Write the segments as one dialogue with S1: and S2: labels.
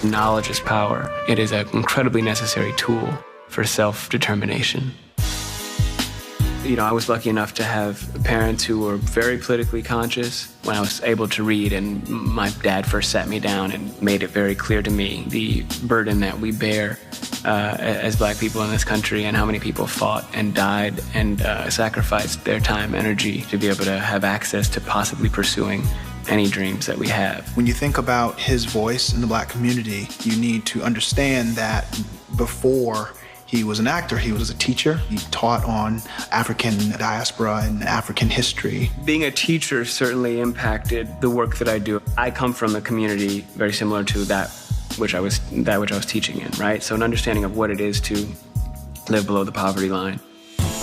S1: Knowledge is power. It is an incredibly necessary tool for self-determination. I was lucky enough to have parents who were very politically conscious when I was able to read, and my dad first sat me down and made it very clear to me the burden that we bear as Black people in this country, and how many people fought and died and sacrificed their time, energy to be able to have access to possibly pursuing any dreams that we have.
S2: When you think about his voice in the Black community, you need to understand that before he was an actor, he was a teacher. He taught on African diaspora and African history.
S1: Being a teacher certainly impacted the work that I do. I come from a community very similar to that which I was teaching in, right? So an understanding of what it is to live below the poverty line.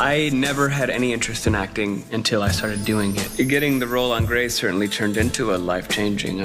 S1: I never had any interest in acting until I started doing it. Getting the role on Grace certainly turned into a life-changing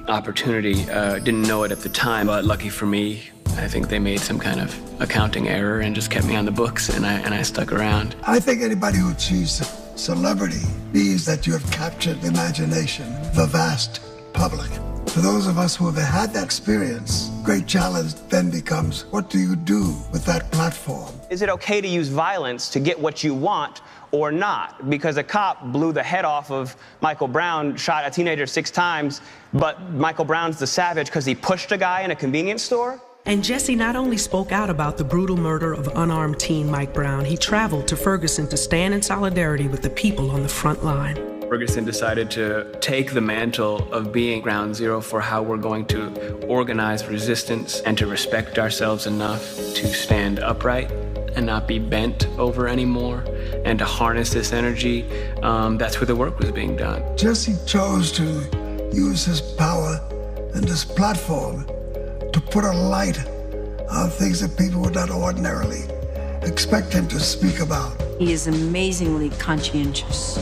S1: opportunity. Didn't know it at the time, but lucky for me, I think they made some kind of accounting error and just kept me on the books, and I stuck around.
S3: I think anybody who achieves celebrity means that you have captured the imagination of the vast public. For those of us who have had that experience, great challenge then becomes, what do you do with that platform?
S4: Is it okay to use violence to get what you want or not? Because a cop blew the head off of Michael Brown, shot a teenager 6 times, but Michael Brown's the savage because he pushed a guy in a convenience store?
S5: And Jesse not only spoke out about the brutal murder of unarmed teen Mike Brown, he traveled to Ferguson to stand in solidarity with the people on the front line.
S1: Ferguson decided to take the mantle of being ground zero for how we're going to organize resistance and to respect ourselves enough to stand upright and not be bent over anymore, and to harness this energy. That's where the work was being done.
S3: Jesse chose to use his power and this platform to put a light on things that people would not ordinarily expect him to speak about.
S6: He is amazingly conscientious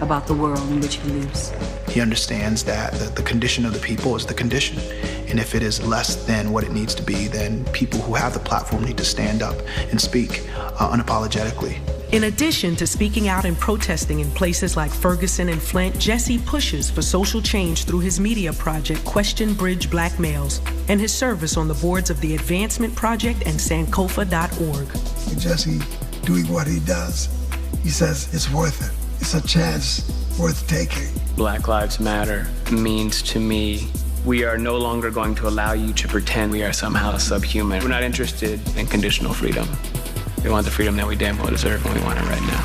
S6: about the world in which he lives.
S2: He understands that the condition of the people is the condition. And if it is less than what it needs to be, then people who have the platform need to stand up and speak unapologetically.
S5: In addition to speaking out and protesting in places like Ferguson and Flint, Jesse pushes for social change through his media project, Question Bridge Black Males, and his service on the boards of the Advancement Project and Sankofa.org.
S3: Jesse, doing what he does, he says it's worth it. It's a chance worth taking.
S1: Black Lives Matter means to me, we are no longer going to allow you to pretend we are somehow subhuman. We're not interested in conditional freedom. We want the freedom that we damn well deserve, and we want it right now.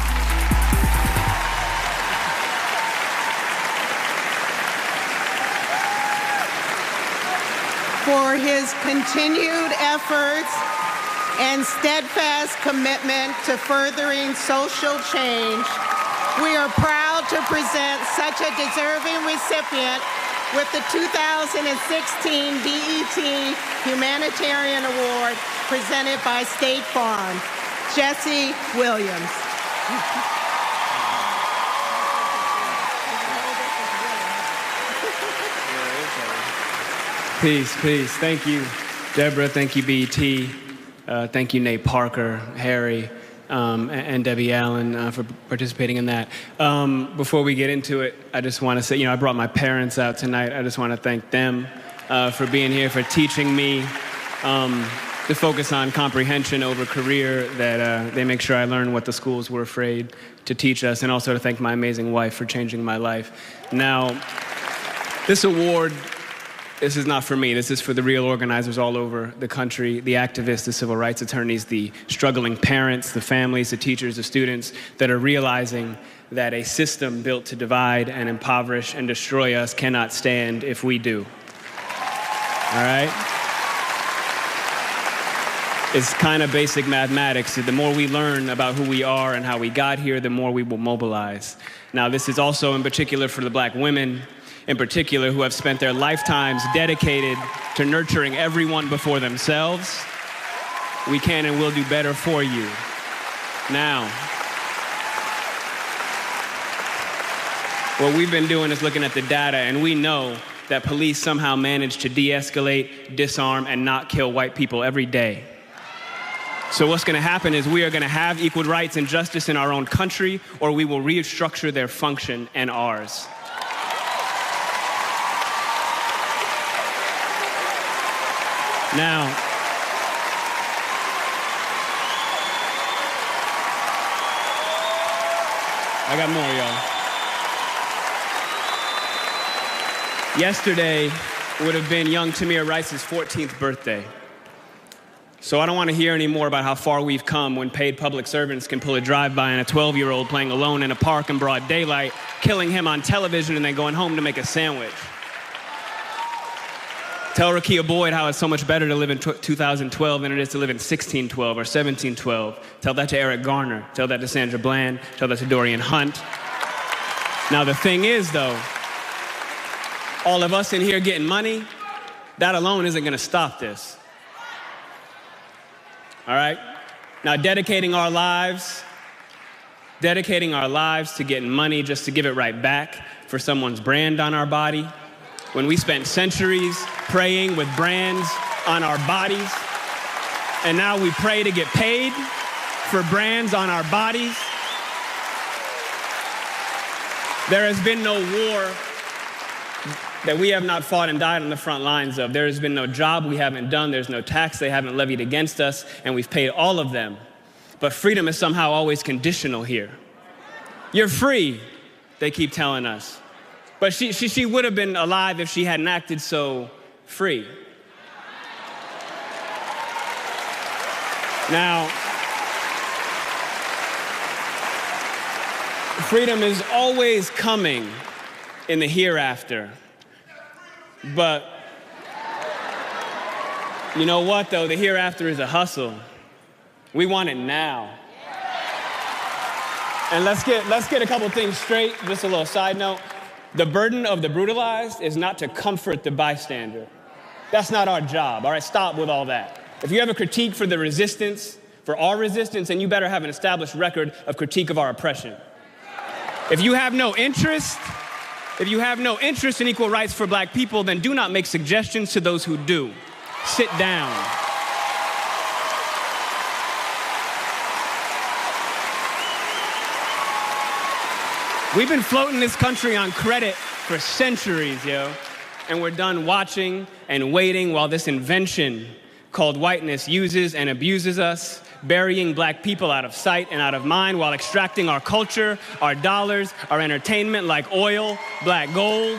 S7: For his continued efforts and steadfast commitment to furthering social change, we are proud to present such a deserving recipient with the 2016 BET Humanitarian Award presented by State Farm, Jesse Williams.
S1: Peace, peace. Thank you, Debra. Thank you, BET. Thank you, Nate Parker, Harry, and Debbie Allen for participating in that. Before we get into it, I just want to say, I brought my parents out tonight. I just want to thank them for being here, for teaching me to focus on comprehension over career, that they make sure I learn what the schools were afraid to teach us, and also to thank my amazing wife for changing my life. Now, this award, this is not for me. This is for the real organizers all over the country, the activists, the civil rights attorneys, the struggling parents, the families, the teachers, the students that are realizing that a system built to divide and impoverish and destroy us cannot stand if we do. All right? It's kind of basic mathematics. The more we learn about who we are and how we got here, the more we will mobilize. Now, this is also in particular for the Black women, in particular, who have spent their lifetimes dedicated to nurturing everyone before themselves. We can and will do better for you. Now, what we've been doing is looking at the data, and we know that police somehow manage to de-escalate, disarm, and not kill white people every day. So what's going to happen is we are going to have equal rights and justice in our own country, or we will restructure their function and ours. Now, I got more, y'all. Yesterday would have been young Tamir Rice's 14th birthday. So I don't want to hear any more about how far we've come when paid public servants can pull a drive-by on a 12-year-old playing alone in a park in broad daylight, killing him on television and then going home to make a sandwich. Tell Rakia Boyd how it's so much better to live in 2012 than it is to live in 1612 or 1712. Tell that to Eric Garner. Tell that to Sandra Bland. Tell that to Dorian Hunt. Now the thing is, though, all of us in here getting money, that alone isn't going to stop this. All right? Now, dedicating our lives to getting money just to give it right back for someone's brand on our body, when we spent centuries praying with brands on our bodies, and now we pray to get paid for brands on our bodies. There has been no war that we have not fought and died on the front lines of. There has been no job we haven't done. There's no tax they haven't levied against us, and we've paid all of them. But freedom is somehow always conditional here. You're free, they keep telling us. But she would have been alive if she hadn't acted so free. Now, freedom is always coming in the hereafter. But you know what, though? The hereafter is a hustle. We want it now. And let's get a couple things straight. Just a little side note. The burden of the brutalized is not to comfort the bystander. That's not our job, all right? Stop with all that. If you have a critique for the resistance, for our resistance, then you better have an established record of critique of our oppression. If you have no interest in equal rights for black people, then do not make suggestions to those who do. Sit down. We've been floating this country on credit for centuries, yo. And we're done watching and waiting while this invention called whiteness uses and abuses us, burying black people out of sight and out of mind while extracting our culture, our dollars, our entertainment like oil, black gold,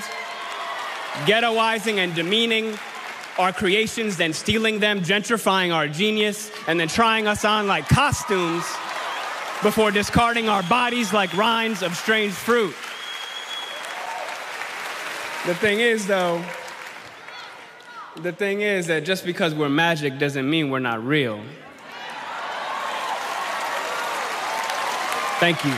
S1: ghettoizing and demeaning our creations, then stealing them, gentrifying our genius, and then trying us on like costumes before discarding our bodies like rinds of strange fruit. The thing is that just because we're magic doesn't mean we're not real. Thank you.